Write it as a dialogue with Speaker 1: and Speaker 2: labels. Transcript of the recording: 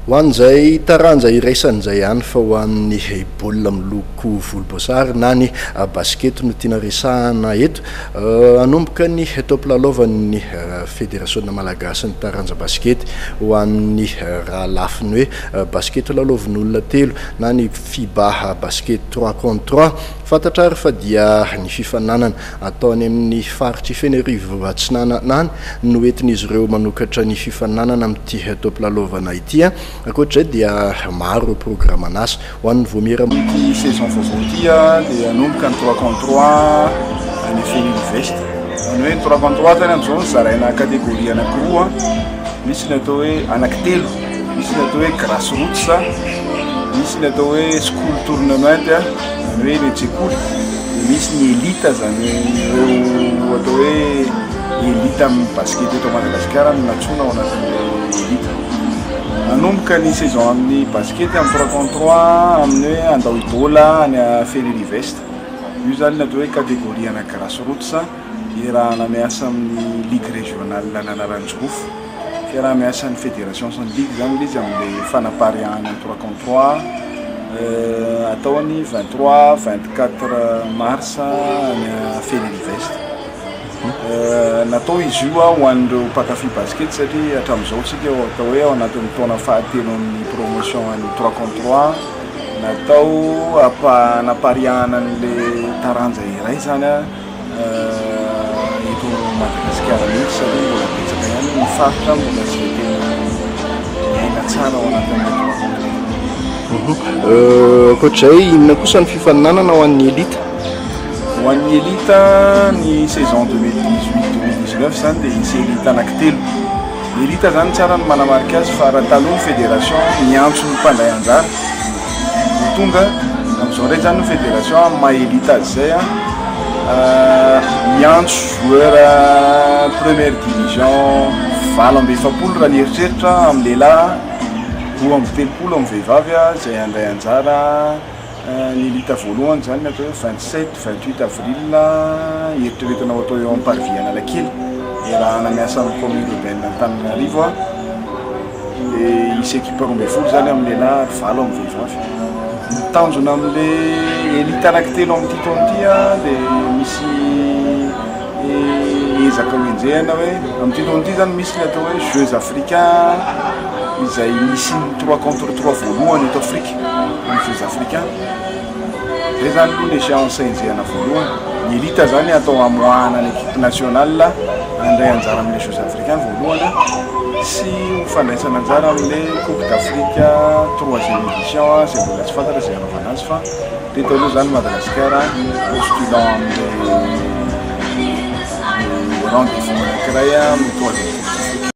Speaker 1: Ho an'izay taranja iraisan'izay ihany fa ho an'ny baolina miloko volomboasary na ny baskety no tiana resahana eto. Anomboka ny top lalaovan'ny fédération malagasy ny taranja baskety ho an'ny raha lafiny hoe baskety lalaovin'olona telo na ny FIBA basket 3 contre 3. Fantatra ary fa dia ny fifananana ataony amin'ny faritry Fenerivo Atsinanana no entin'izy ireo manokatra ny fifananana amin'ity top lalaovana ity. Ankoatrizay dia maro programme an'asa ho an'ny Voamira
Speaker 2: ity saison vaovao ity dia anomboka ny 3 contre 3 any Fenerivo. Any hoe 3 contre 3 zany amin'izao zaraina kategoria anankiroa, misy ny atao hoe anankitelo, misy ny atao hoe grassroots, misy ny atao hoe school tournament hoe ny tsekoly, misy ny elite zany ireo atao hoe elite amin'ny basket eto Madagasikara no natsoina ao anatin'ilay elite. Anomboka ny saison amin'ny basket amin'ny 3 contre 3 amin'ny hoe andao ibola any Fenerivo. Io zany ny atao hoe kategoria ana grassroots, raha miasa amin'ny ligue régionale Nanaranjofo, raha miasa ny fédération sans ligue zany izy amin'ny fanapariahana 3 contre 3 ataony 23-24 mars any Fenerivo. Natao izy io ho an'ireo mpakafy basket satria hatramin'izao tsika atao hoe ao anatin'ny taona fahatelo amin'ny promotion any 3 contre 3 natao hanapariahana an'ilay taranja iray zany eto Madagasikara mihitsy satria mbola betsaka ihany ny faritra mbola tsy tena aina tsara ao anatin'ny 3 contre 3.
Speaker 1: Ankoatrizay inona kosa ny fifaninanana ho an'ny elite?
Speaker 2: Ho an'ny elite ny saison 2018-2019 zany dia isy elite anankitelo. Elite zany tsara ny manamarika azy fa raha taloha ny fédération miantso ny mpandray anjara, tonga amin'izao ndray zany ny fédération maha elite azy zay miantso joueur première division 27 raha ny eritreritra amin'ny lehilahy, 13 amin'ny vehivavy zay andray anjara ny elite voalohany zany atao hoe 27-28 avril eritreretina atao eo amin'ny parvis Analakely raha namiasa amin'ny commune urbaine Antananarivo dia isy équipe 12 zany amin'ny lehilahy 9 amin'ny vehivavy. Mitanjona amin'le elite anankitelo amin'ny titony ity dia misy ezaka hoenjehana hoe amin'ny titony ity zany misy ny atao hoe Jeux africains izay misy 3 contre 3 voalohany eto Afrika ny Jeux africains. Zay zany aloha l'échéance enjehana voalohany. Ny elite zany atao amoahana ny équipe nationale andray anjara amin'ny Jeux africains voalohany sy fandraisana anjara amin'ny Coupe d'Afrique 3e édition zay mbola tsy fantatra zay anaovana azy fa teto aloha zany Madagasikara postulant amin'ny rang de fond anankiray amin'ny 3e Coupe d'Afrique.